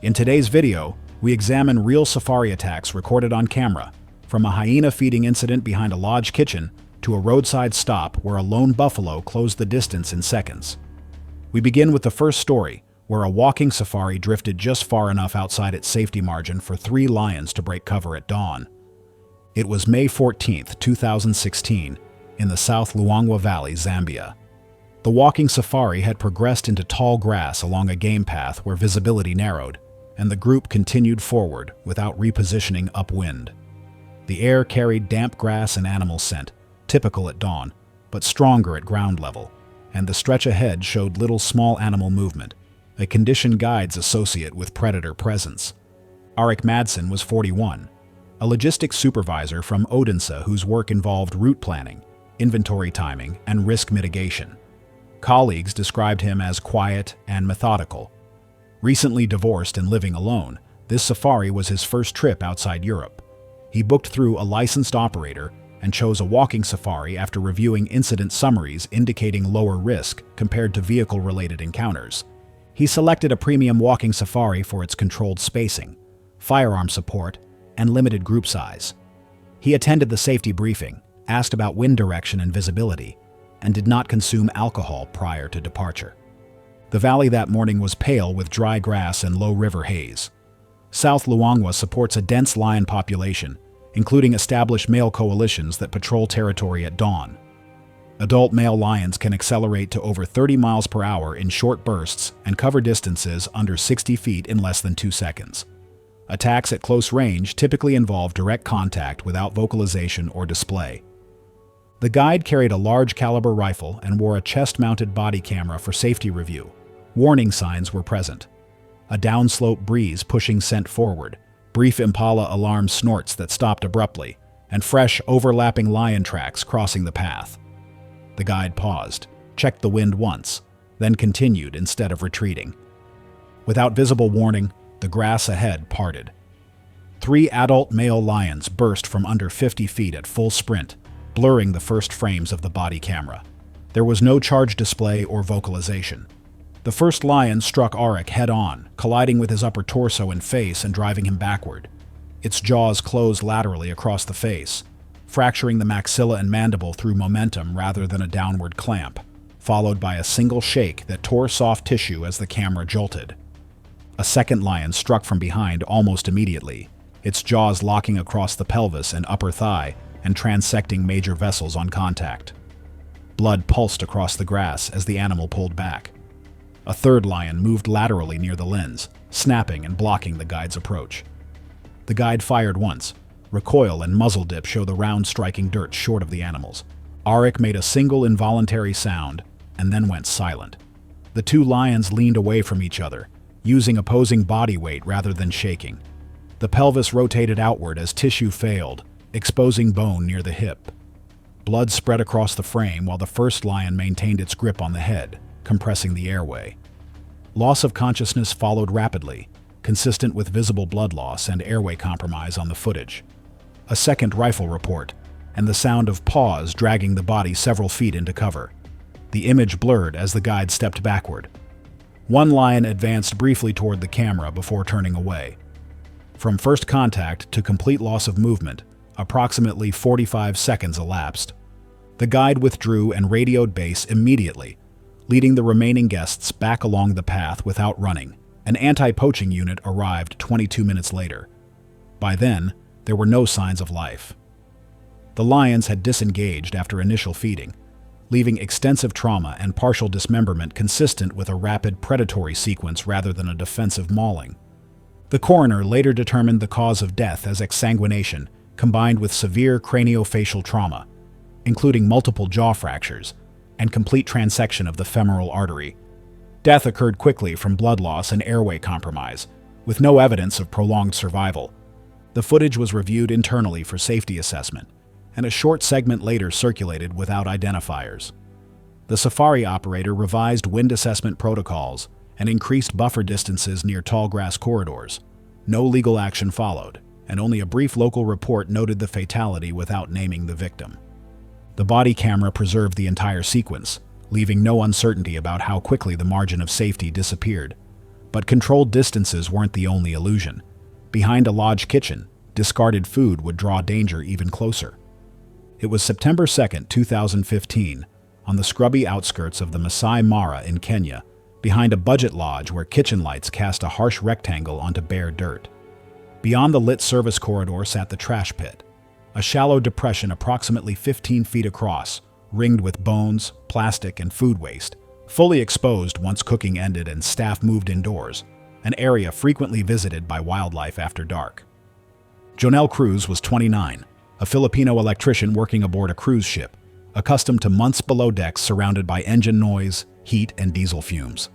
In today's video, we examine real safari attacks recorded on camera, from a hyena feeding incident behind a lodge kitchen to a roadside stop where a lone buffalo closed the distance in seconds. We begin with the first story, where a walking safari drifted just far enough outside its safety margin for 3 lions to break cover at dawn. It was May 14, 2016, in the South Luangwa Valley, Zambia. The walking safari had progressed into tall grass along a game path where visibility narrowed, and the group continued forward without repositioning upwind. The air carried damp grass and animal scent, typical at dawn, but stronger at ground level, and the stretch ahead showed little small animal movement, a condition guides associate with predator presence. Arik Madsen was 41, a logistics supervisor from Odense whose work involved route planning, inventory timing, and risk mitigation. Colleagues described him as quiet and methodical. Recently divorced and living alone, this safari was his first trip outside Europe. He booked through a licensed operator and chose a walking safari after reviewing incident summaries indicating lower risk compared to vehicle-related encounters. He selected a premium walking safari for its controlled spacing, firearm support, and limited group size. He attended the safety briefing, asked about wind direction and visibility, and did not consume alcohol prior to departure. The valley that morning was pale with dry grass and low river haze. South Luangwa supports a dense lion population, including established male coalitions that patrol territory at dawn. Adult male lions can accelerate to over 30 miles per hour in short bursts and cover distances under 60 feet in less than 2 seconds. Attacks at close range typically involve direct contact without vocalization or display. The guide carried a large caliber rifle and wore a chest-mounted body camera for safety review. Warning signs were present. A downslope breeze pushing scent forward, brief impala alarm snorts that stopped abruptly, and fresh, overlapping lion tracks crossing the path. The guide paused, checked the wind once, then continued instead of retreating. Without visible warning, the grass ahead parted. 3 adult male lions burst from under 50 feet at full sprint, blurring the first frames of the body camera. There was no charge display or vocalization. The first lion struck Arik head-on, colliding with his upper torso and face and driving him backward. Its jaws closed laterally across the face, fracturing the maxilla and mandible through momentum rather than a downward clamp, followed by a single shake that tore soft tissue as the camera jolted. A second lion struck from behind almost immediately, its jaws locking across the pelvis and upper thigh and transecting major vessels on contact. Blood pulsed across the grass as the animal pulled back. A third lion moved laterally near the lens, snapping and blocking the guide's approach. The guide fired once. Recoil and muzzle dip show the round striking dirt short of the animals. Arik made a single involuntary sound and then went silent. The 2 lions leaned away from each other, using opposing body weight rather than shaking. The pelvis rotated outward as tissue failed, exposing bone near the hip. Blood spread across the frame while the first lion maintained its grip on the head, compressing the airway. Loss of consciousness followed rapidly, consistent with visible blood loss and airway compromise on the footage. A second rifle report, and the sound of paws dragging the body several feet into cover. The image blurred as the guide stepped backward. 1 lion advanced briefly toward the camera before turning away. From first contact to complete loss of movement, approximately 45 seconds elapsed. The guide withdrew and radioed base immediately, leading the remaining guests back along the path without running. An anti-poaching unit arrived 22 minutes later. By then, there were no signs of life. The lions had disengaged after initial feeding, leaving extensive trauma and partial dismemberment consistent with a rapid predatory sequence rather than a defensive mauling. The coroner later determined the cause of death as exsanguination combined with severe craniofacial trauma, including multiple jaw fractures and complete transection of the femoral artery. Death occurred quickly from blood loss and airway compromise, with no evidence of prolonged survival. The footage was reviewed internally for safety assessment, and a short segment later circulated without identifiers. The safari operator revised wind assessment protocols and increased buffer distances near tall grass corridors. No legal action followed, and only a brief local report noted the fatality without naming the victim. The body camera preserved the entire sequence, leaving no uncertainty about how quickly the margin of safety disappeared. But controlled distances weren't the only illusion. Behind a lodge kitchen, discarded food would draw danger even closer. It was September 2nd, 2015, on the scrubby outskirts of the Masai Mara in Kenya, behind a budget lodge where kitchen lights cast a harsh rectangle onto bare dirt. Beyond the lit service corridor sat the trash pit, a shallow depression approximately 15 feet across, ringed with bones, plastic, and food waste, fully exposed once cooking ended and staff moved indoors, an area frequently visited by wildlife after dark. Jonel Cruz was 29, a Filipino electrician working aboard a cruise ship, accustomed to months below decks surrounded by engine noise, heat, and diesel fumes.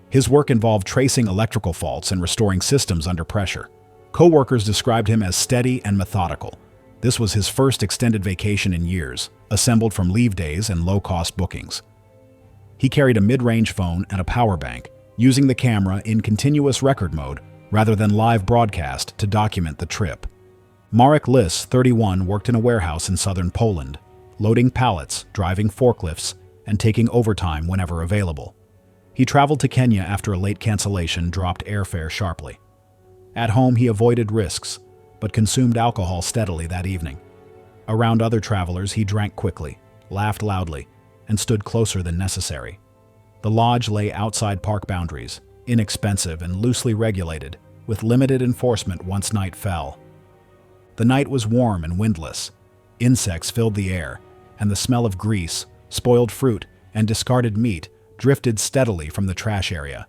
His work involved tracing electrical faults and restoring systems under pressure. Co-workers described him as steady and methodical. This was his first extended vacation in years, assembled from leave days and low-cost bookings. He carried a mid-range phone and a power bank, using the camera in continuous record mode rather than live broadcast to document the trip. Marek Lis, 31, worked in a warehouse in southern Poland, loading pallets, driving forklifts, and taking overtime whenever available. He traveled to Kenya after a late cancellation dropped airfare sharply. At home, he avoided risks, but consumed alcohol steadily that evening. Around other travelers, he drank quickly, laughed loudly, and stood closer than necessary. The lodge lay outside park boundaries, inexpensive and loosely regulated, with limited enforcement once night fell. The night was warm and windless. Insects filled the air, and the smell of grease, spoiled fruit, and discarded meat drifted steadily from the trash area.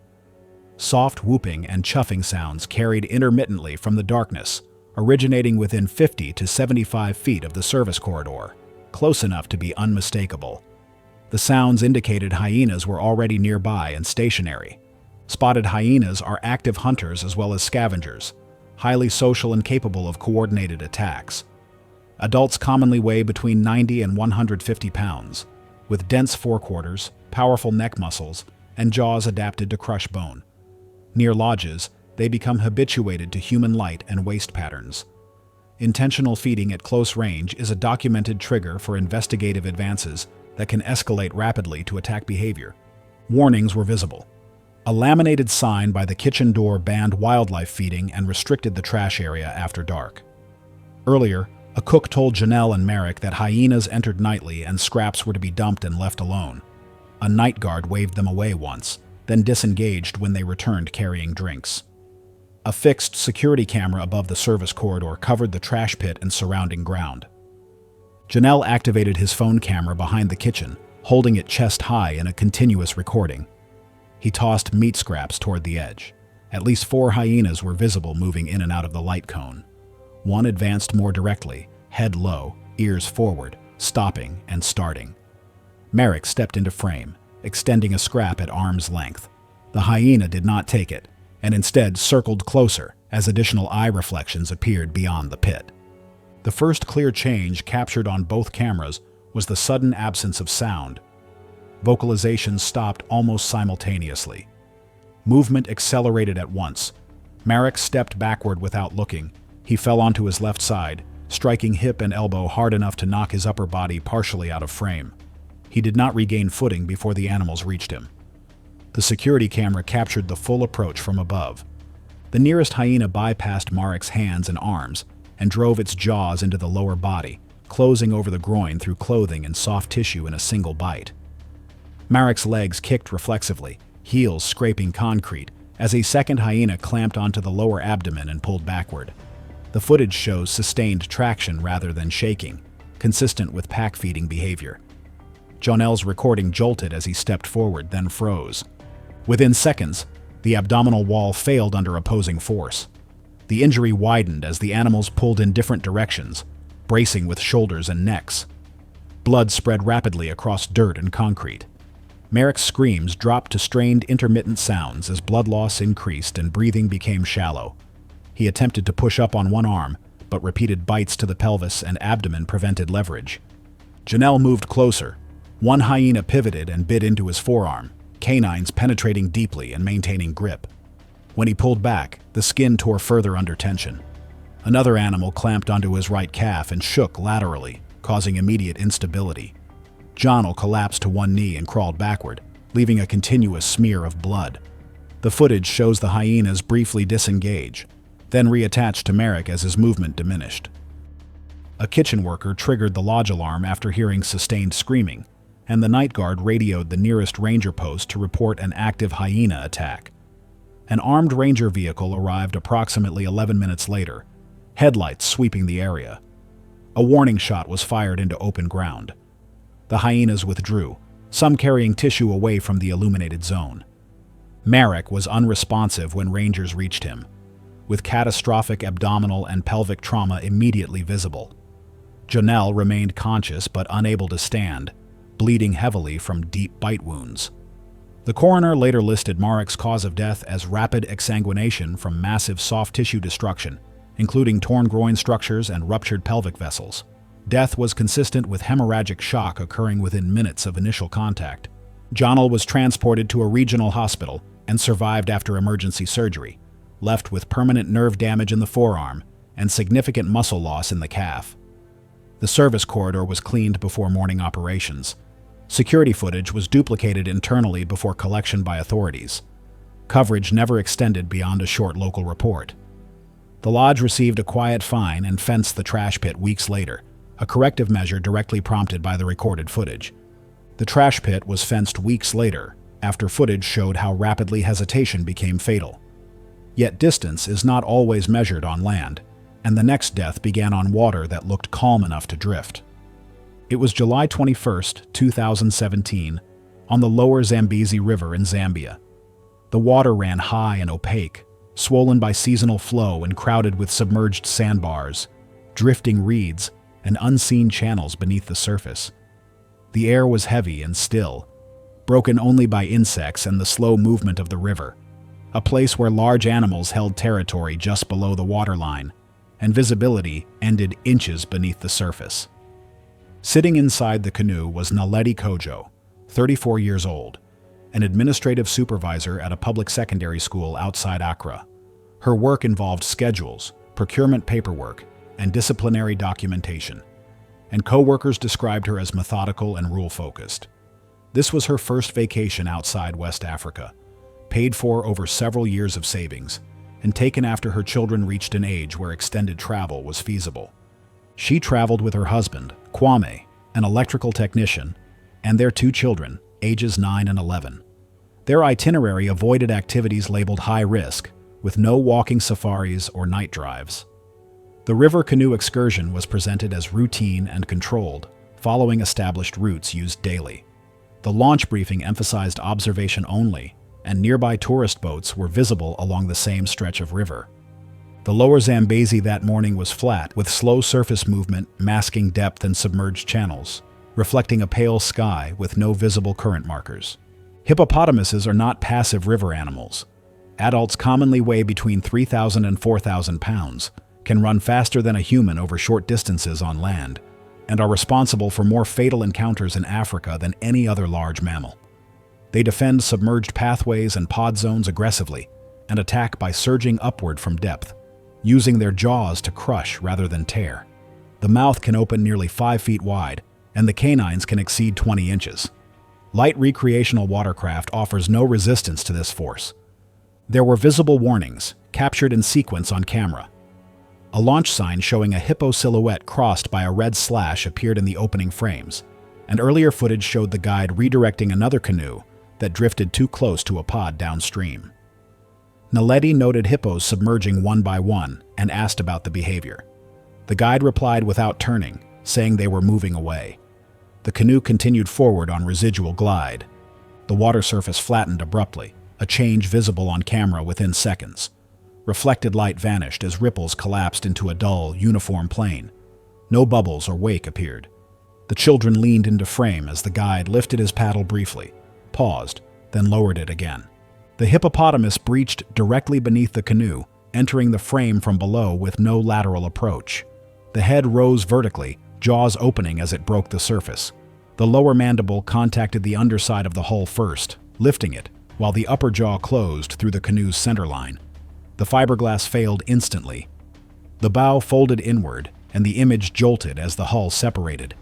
Soft whooping and chuffing sounds carried intermittently from the darkness, originating within 50 to 75 feet of the service corridor, close enough to be unmistakable. The sounds indicated hyenas were already nearby and stationary. Spotted hyenas are active hunters as well as scavengers, highly social and capable of coordinated attacks. Adults commonly weigh between 90 and 150 pounds, with dense forequarters, powerful neck muscles, and jaws adapted to crush bone. Near lodges, they become habituated to human light and waste patterns. Intentional feeding at close range is a documented trigger for investigative advances that can escalate rapidly to attack behavior. Warnings were visible. A laminated sign by the kitchen door banned wildlife feeding and restricted the trash area after dark. Earlier, a cook told Janelle and Merrick that hyenas entered nightly and scraps were to be dumped and left alone. A night guard waved them away once, then disengaged when they returned carrying drinks. A fixed security camera above the service corridor covered the trash pit and surrounding ground. Janelle activated his phone camera behind the kitchen, holding it chest high in a continuous recording. He tossed meat scraps toward the edge. At least 4 hyenas were visible moving in and out of the light cone. One advanced more directly, head low, ears forward, stopping and starting. Merrick stepped into frame, extending a scrap at arm's length. The hyena did not take it, and instead circled closer as additional eye reflections appeared beyond the pit. The first clear change captured on both cameras was the sudden absence of sound. Vocalizations stopped almost simultaneously. Movement accelerated at once. Marek stepped backward without looking. He fell onto his left side, striking hip and elbow hard enough to knock his upper body partially out of frame. He did not regain footing before the animals reached him. The security camera captured the full approach from above. The nearest hyena bypassed Marek's hands and arms and drove its jaws into the lower body, closing over the groin through clothing and soft tissue in a single bite. Marek's legs kicked reflexively, heels scraping concrete, as a second hyena clamped onto the lower abdomen and pulled backward. The footage shows sustained traction rather than shaking, consistent with pack-feeding behavior. Jonel's recording jolted as he stepped forward, then froze. Within seconds, the abdominal wall failed under opposing force. The injury widened as the animals pulled in different directions, bracing with shoulders and necks. Blood spread rapidly across dirt and concrete. Merrick's screams dropped to strained intermittent sounds as blood loss increased and breathing became shallow. He attempted to push up on one arm, but repeated bites to the pelvis and abdomen prevented leverage. Janelle moved closer. One hyena pivoted and bit into his forearm, canines penetrating deeply and maintaining grip. When he pulled back, the skin tore further under tension. Another animal clamped onto his right calf and shook laterally, causing immediate instability. Johnel collapsed to one knee and crawled backward, leaving a continuous smear of blood. The footage shows the hyenas briefly disengage, then reattach to Merrick as his movement diminished. A kitchen worker triggered the lodge alarm after hearing sustained screaming, and the night guard radioed the nearest ranger post to report an active hyena attack. An armed ranger vehicle arrived approximately 11 minutes later, headlights sweeping the area. A warning shot was fired into open ground. The hyenas withdrew, some carrying tissue away from the illuminated zone. Merrick was unresponsive when rangers reached him, with catastrophic abdominal and pelvic trauma immediately visible. Janelle remained conscious but unable to stand, bleeding heavily from deep bite wounds. The coroner later listed Merrick's cause of death as rapid exsanguination from massive soft tissue destruction, including torn groin structures and ruptured pelvic vessels. Death was consistent with hemorrhagic shock occurring within minutes of initial contact. Janelle was transported to a regional hospital and survived after emergency surgery, left with permanent nerve damage in the forearm and significant muscle loss in the calf. The service corridor was cleaned before morning operations. Security footage was duplicated internally before collection by authorities. Coverage never extended beyond a short local report. The lodge received a quiet fine and fenced the trash pit weeks later, a corrective measure directly prompted by the recorded footage. The trash pit was fenced weeks later, after footage showed how rapidly hesitation became fatal. Yet distance is not always measured on land, and the next death began on water that looked calm enough to drift. It was July 21, 2017, on the lower Zambezi River in Zambia. The water ran high and opaque, swollen by seasonal flow and crowded with submerged sandbars, drifting reeds, and unseen channels beneath the surface. The air was heavy and still, broken only by insects and the slow movement of the river, a place where large animals held territory just below the waterline, and visibility ended inches beneath the surface. Sitting inside the canoe was Naledi Kojo, 34 years old, an administrative supervisor at a public secondary school outside Accra. Her work involved schedules, procurement paperwork, and disciplinary documentation, and co-workers described her as methodical and rule-focused. This was her first vacation outside West Africa, paid for over several years of savings, and taken after her children reached an age where extended travel was feasible. She traveled with her husband, Kwame, an electrical technician, and their 2 children, ages 9 and 11. Their itinerary avoided activities labeled high risk, with no walking safaris or night drives. The river canoe excursion was presented as routine and controlled, following established routes used daily. The launch briefing emphasized observation only, and nearby tourist boats were visible along the same stretch of river. The lower Zambezi that morning was flat, with slow surface movement masking depth and submerged channels, reflecting a pale sky with no visible current markers. Hippopotamuses are not passive river animals. Adults commonly weigh between 3,000 and 4,000 pounds, can run faster than a human over short distances on land, and are responsible for more fatal encounters in Africa than any other large mammal. They defend submerged pathways and pod zones aggressively, and attack by surging upward from depth, using their jaws to crush rather than tear. The mouth can open nearly 5 feet wide, and the canines can exceed 20 inches. Light recreational watercraft offers no resistance to this force. There were visible warnings, captured in sequence on camera. A launch sign showing a hippo silhouette crossed by a red slash appeared in the opening frames, and earlier footage showed the guide redirecting another canoe that drifted too close to a pod downstream. Naledi noted hippos submerging one by one and asked about the behavior. The guide replied without turning, saying they were moving away. The canoe continued forward on residual glide. The water surface flattened abruptly, a change visible on camera within seconds. Reflected light vanished as ripples collapsed into a dull, uniform plane. No bubbles or wake appeared. The children leaned into frame as the guide lifted his paddle briefly, paused, then lowered it again. The hippopotamus breached directly beneath the canoe, entering the frame from below with no lateral approach. The head rose vertically, jaws opening as it broke the surface. The lower mandible contacted the underside of the hull first, lifting it, while the upper jaw closed through the canoe's centerline. The fiberglass failed instantly. The bow folded inward, and the image jolted as the hull separated.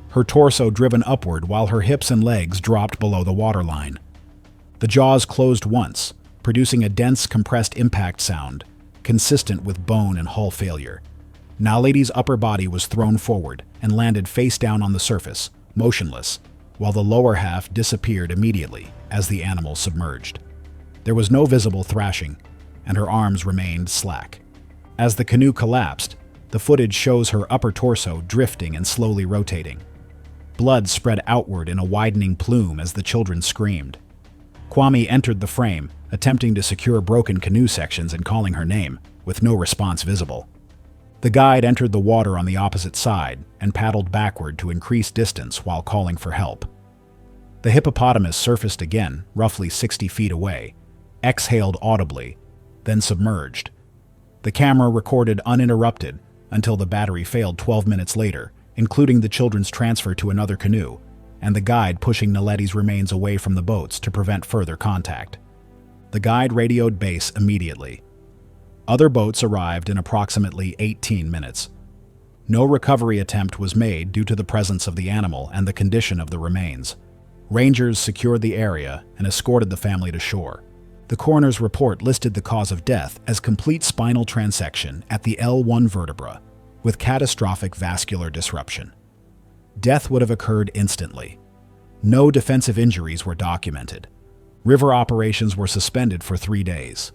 Her torso driven upward while her hips and legs dropped below the waterline. The jaws closed once, producing a dense, compressed impact sound, consistent with bone and hull failure. Naledi's upper body was thrown forward and landed face down on the surface, motionless, while the lower half disappeared immediately as the animal submerged. There was no visible thrashing, and her arms remained slack. As the canoe collapsed, the footage shows her upper torso drifting and slowly rotating. Blood spread outward in a widening plume as the children screamed. Kwame entered the frame, attempting to secure broken canoe sections and calling her name, with no response visible. The guide entered the water on the opposite side and paddled backward to increase distance while calling for help. The hippopotamus surfaced again, roughly 60 feet away, exhaled audibly, then submerged. The camera recorded uninterrupted until the battery failed 12 minutes later, including the children's transfer to another canoe, and the guide pushing Naledi's remains away from the boats to prevent further contact. The guide radioed base immediately. Other boats arrived in approximately 18 minutes. No recovery attempt was made due to the presence of the animal and the condition of the remains. Rangers secured the area and escorted the family to shore. The coroner's report listed the cause of death as complete spinal transection at the L1 vertebra, with catastrophic vascular disruption. Death would have occurred instantly. No defensive injuries were documented. River operations were suspended for 3 days.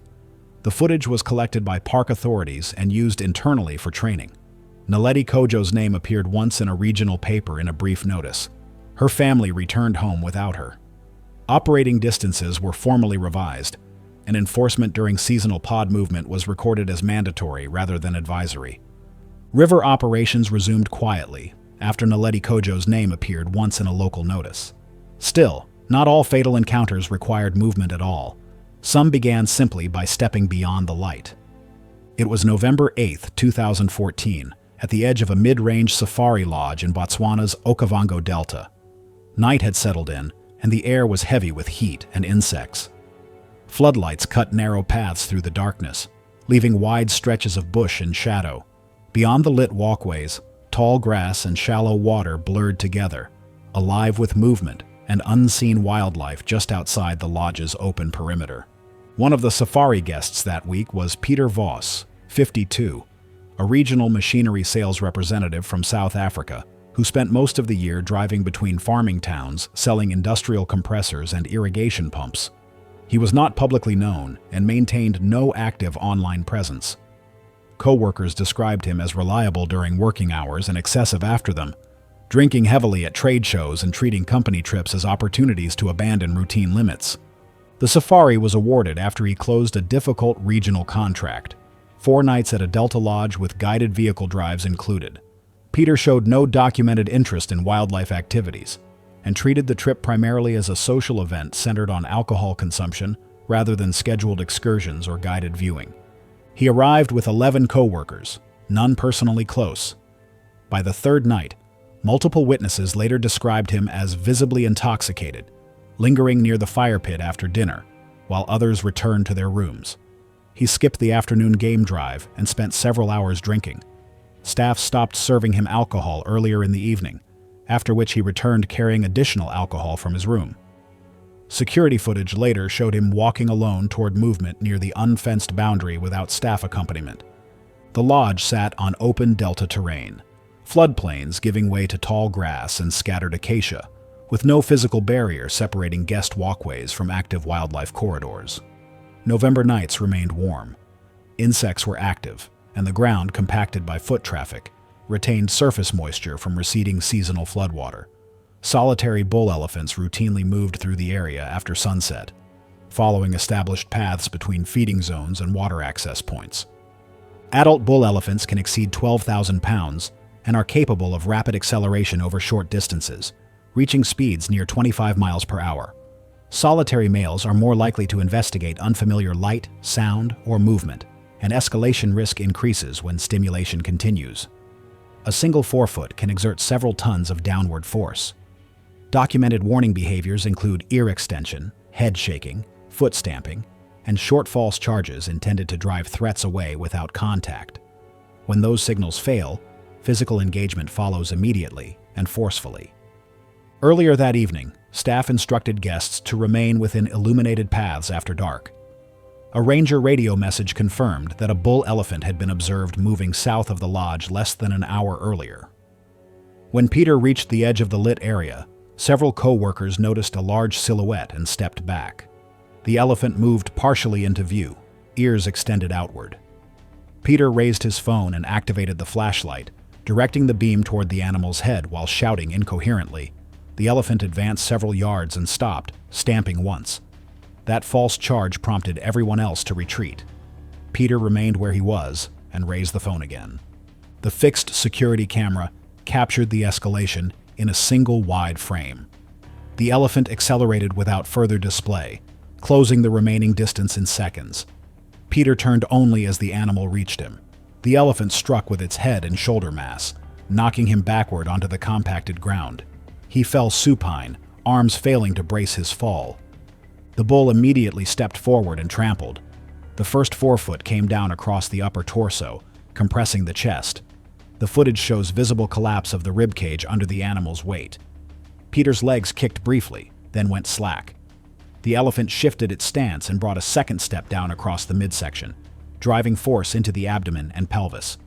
The footage was collected by park authorities and used internally for training. Naledi Kojo's name appeared once in a regional paper in a brief notice. Her family returned home without her. Operating distances were formally revised, and enforcement during seasonal pod movement was recorded as mandatory rather than advisory. River operations resumed quietly after Naledi Kojo's name appeared once in a local notice. Still, not all fatal encounters required movement at all. Some began simply by stepping beyond the light. It was November 8, 2014, at the edge of a mid-range safari lodge in Botswana's Okavango Delta. Night had settled in, and the air was heavy with heat and insects. Floodlights cut narrow paths through the darkness, leaving wide stretches of bush in shadow. Beyond the lit walkways, tall grass and shallow water blurred together, alive with movement and unseen wildlife just outside the lodge's open perimeter. One of the safari guests that week was Peter Voss, 52, a regional machinery sales representative from South Africa, who spent most of the year driving between farming towns selling industrial compressors and irrigation pumps. He was not publicly known and maintained no active online presence. Co-workers described him as reliable during working hours and excessive after them, drinking heavily at trade shows and treating company trips as opportunities to abandon routine limits. The safari was awarded after he closed a difficult regional contract, 4 nights at a Delta lodge with guided vehicle drives included. Peter showed no documented interest in wildlife activities and treated the trip primarily as a social event centered on alcohol consumption rather than scheduled excursions or guided viewing. He arrived with 11 co-workers, none personally close. By the 3rd night, multiple witnesses later described him as visibly intoxicated, lingering near the fire pit after dinner, while others returned to their rooms. He skipped the afternoon game drive and spent several hours drinking. Staff stopped serving him alcohol earlier in the evening, after which he returned carrying additional alcohol from his room. Security footage later showed him walking alone toward movement near the unfenced boundary without staff accompaniment. The lodge sat on open delta terrain, floodplains giving way to tall grass and scattered acacia, with no physical barrier separating guest walkways from active wildlife corridors. November nights remained warm. Insects were active, and the ground, compacted by foot traffic, retained surface moisture from receding seasonal floodwater. Solitary bull elephants routinely moved through the area after sunset, following established paths between feeding zones and water access points. Adult bull elephants can exceed 12,000 pounds and are capable of rapid acceleration over short distances, reaching speeds near 25 miles per hour. Solitary males are more likely to investigate unfamiliar light, sound, or movement, and escalation risk increases when stimulation continues. A single forefoot can exert several tons of downward force. Documented warning behaviors include ear extension, head shaking, foot stamping, and short false charges intended to drive threats away without contact. When those signals fail, physical engagement follows immediately and forcefully. Earlier that evening, staff instructed guests to remain within illuminated paths after dark. A ranger radio message confirmed that a bull elephant had been observed moving south of the lodge less than an hour earlier. When Peter reached the edge of the lit area, several co-workers noticed a large silhouette and stepped back. The elephant moved partially into view, ears extended outward. Peter raised his phone and activated the flashlight, directing the beam toward the animal's head while shouting incoherently. The elephant advanced several yards and stopped, stamping once. That false charge prompted everyone else to retreat. Peter remained where he was and raised the phone again. The fixed security camera captured the escalation in a single wide frame. The elephant accelerated without further display, closing the remaining distance in seconds. Peter turned only as the animal reached him. The elephant struck with its head and shoulder mass, knocking him backward onto the compacted ground. He fell supine, arms failing to brace his fall. The bull immediately stepped forward and trampled. The first forefoot came down across the upper torso, compressing the chest. The footage shows visible collapse of the ribcage under the animal's weight. Peter's legs kicked briefly, then went slack. The elephant shifted its stance and brought a second step down across the midsection, driving force into the abdomen and pelvis.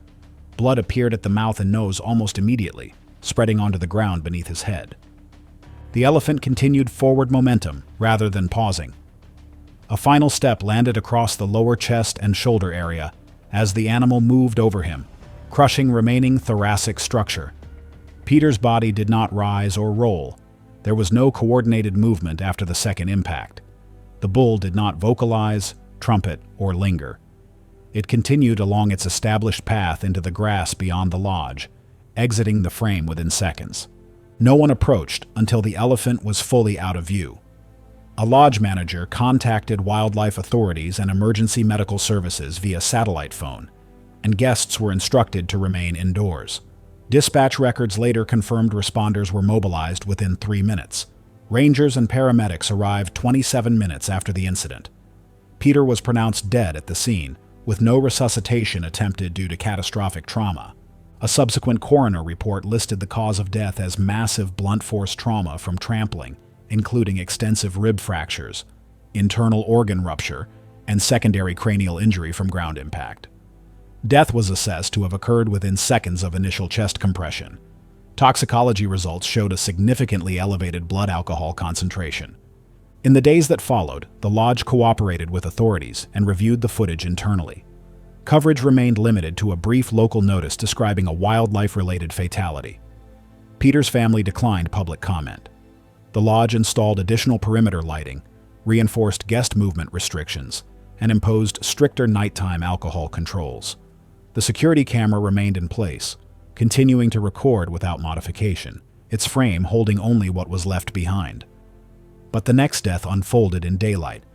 Blood appeared at the mouth and nose almost immediately, spreading onto the ground beneath his head. The elephant continued forward momentum rather than pausing. A final step landed across the lower chest and shoulder area as the animal moved over him, crushing remaining thoracic structure. Peter's body did not rise or roll. There was no coordinated movement after the second impact. The bull did not vocalize, trumpet, or linger. It continued along its established path into the grass beyond the lodge, exiting the frame within seconds. No one approached until the elephant was fully out of view. A lodge manager contacted wildlife authorities and emergency medical services via satellite phone, and guests were instructed to remain indoors. Dispatch records later confirmed responders were mobilized within 3 minutes. Rangers and paramedics arrived 27 minutes after the incident. Peter was pronounced dead at the scene, with no resuscitation attempted due to catastrophic trauma. A subsequent coroner report listed the cause of death as massive blunt force trauma from trampling, including extensive rib fractures, internal organ rupture, and secondary cranial injury from ground impact. Death was assessed to have occurred within seconds of initial chest compression. Toxicology results showed a significantly elevated blood alcohol concentration. In the days that followed, the lodge cooperated with authorities and reviewed the footage internally. Coverage remained limited to a brief local notice describing a wildlife-related fatality. Peter's family declined public comment. The lodge installed additional perimeter lighting, reinforced guest movement restrictions, and imposed stricter nighttime alcohol controls. The security camera remained in place, continuing to record without modification, its frame holding only what was left behind. But the next death unfolded in daylight,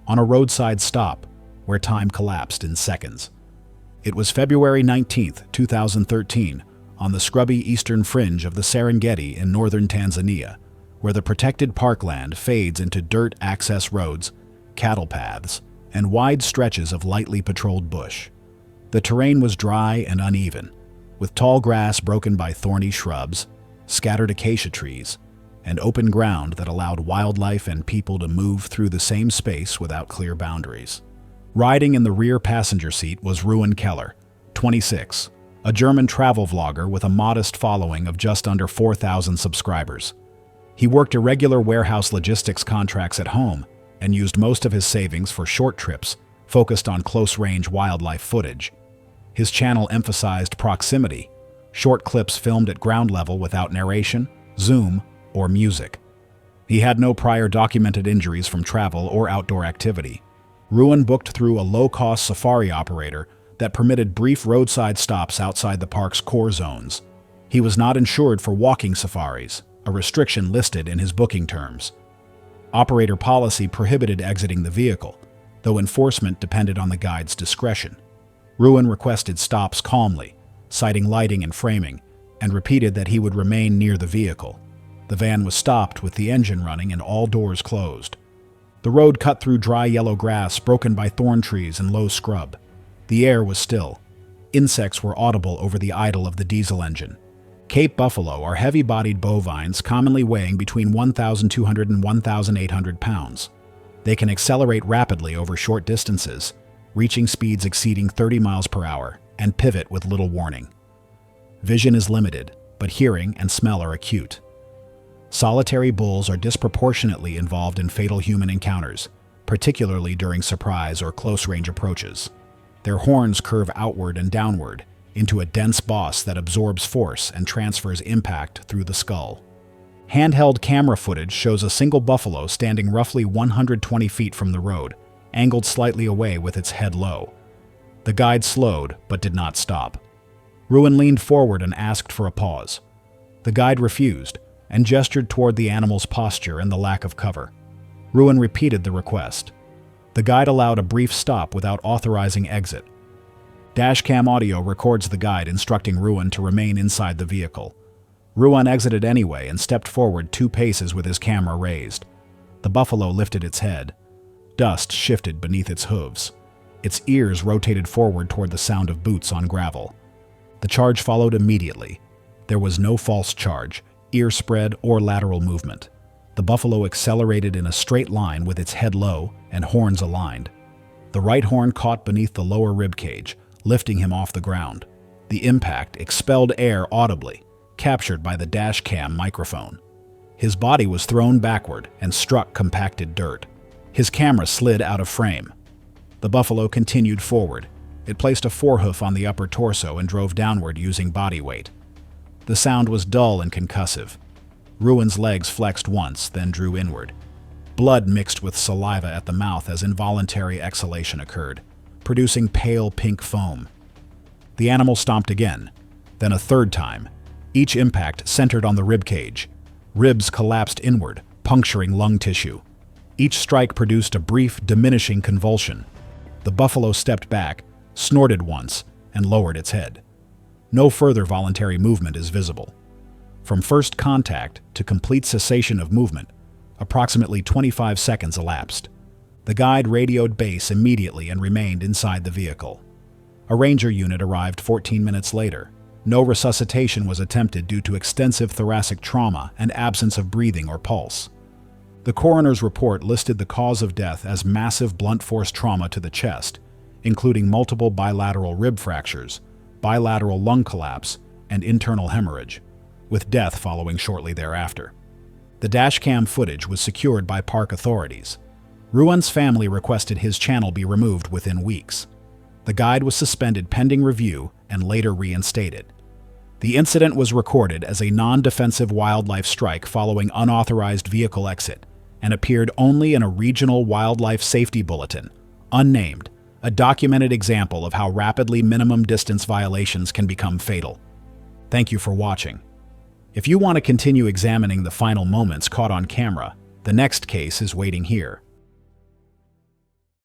on a roadside stop where time collapsed in seconds. It was February 19, 2013, on the scrubby eastern fringe of the Serengeti in northern Tanzania, where the protected parkland fades into dirt access roads, cattle paths, and wide stretches of lightly patrolled bush. The terrain was dry and uneven, with tall grass broken by thorny shrubs, scattered acacia trees, and open ground that allowed wildlife and people to move through the same space without clear boundaries. Riding in the rear passenger seat was Ruin Keller, 26, a German travel vlogger with a modest following of just under 4,000 subscribers. He worked irregular warehouse logistics contracts at home and used most of his savings for short trips focused on close-range wildlife footage. His channel emphasized proximity, short clips filmed at ground level without narration, zoom, or music. He had no prior documented injuries from travel or outdoor activity. Ruin booked through a low-cost safari operator that permitted brief roadside stops outside the park's core zones. He was not insured for walking safaris, a restriction listed in his booking terms. Operator policy prohibited exiting the vehicle, though enforcement depended on the guide's discretion. Ruin requested stops calmly, citing lighting and framing, and repeated that he would remain near the vehicle. The van was stopped with the engine running and all doors closed. The road cut through dry yellow grass broken by thorn trees and low scrub. The air was still. Insects were audible over the idle of the diesel engine. Cape buffalo are heavy-bodied bovines commonly weighing between 1,200 and 1,800 pounds. They can accelerate rapidly over short distances, reaching speeds exceeding 30 miles per hour, and pivot with little warning. Vision is limited, but hearing and smell are acute. Solitary bulls are disproportionately involved in fatal human encounters, particularly during surprise or close-range approaches. Their horns curve outward and downward into a dense boss that absorbs force and transfers impact through the skull. Handheld camera footage shows a single buffalo standing roughly 120 feet from the road, angled slightly away with its head low. The guide slowed, but did not stop. Ruin leaned forward and asked for a pause. The guide refused and gestured toward the animal's posture and the lack of cover. Ruin repeated the request. The guide allowed a brief stop without authorizing exit. Dashcam audio records the guide instructing Ruin to remain inside the vehicle. Ruin exited anyway and stepped forward 2 paces with his camera raised. The buffalo lifted its head. Dust shifted beneath its hooves. Its ears rotated forward toward the sound of boots on gravel. The charge followed immediately. There was no false charge, ear spread, or lateral movement. The buffalo accelerated in a straight line with its head low and horns aligned. The right horn caught beneath the lower rib cage, lifting him off the ground. The impact expelled air audibly, captured by the dash cam microphone. His body was thrown backward and struck compacted dirt. His camera slid out of frame. The buffalo continued forward. It placed a forehoof on the upper torso and drove downward using body weight. The sound was dull and concussive. Ruin's legs flexed once, then drew inward. Blood mixed with saliva at the mouth as involuntary exhalation occurred, producing pale pink foam. The animal stomped again, then a third time. Each impact centered on the rib cage. Ribs collapsed inward, puncturing lung tissue. Each strike produced a brief, diminishing convulsion. The buffalo stepped back, snorted once, and lowered its head. No further voluntary movement is visible. From first contact to complete cessation of movement, approximately 25 seconds elapsed. The guide radioed base immediately and remained inside the vehicle. A ranger unit arrived 14 minutes later. No resuscitation was attempted due to extensive thoracic trauma and absence of breathing or pulse. The coroner's report listed the cause of death as massive blunt force trauma to the chest, including multiple bilateral rib fractures, bilateral lung collapse, and internal hemorrhage, with death following shortly thereafter. The dashcam footage was secured by park authorities. Ruin's family requested his channel be removed within weeks. The guide was suspended pending review and later reinstated. The incident was recorded as a non-defensive wildlife strike following unauthorized vehicle exit and appeared only in a regional wildlife safety bulletin, unnamed, a documented example of how rapidly minimum distance violations can become fatal. Thank you for watching. If you want to continue examining the final moments caught on camera, the next case is waiting here.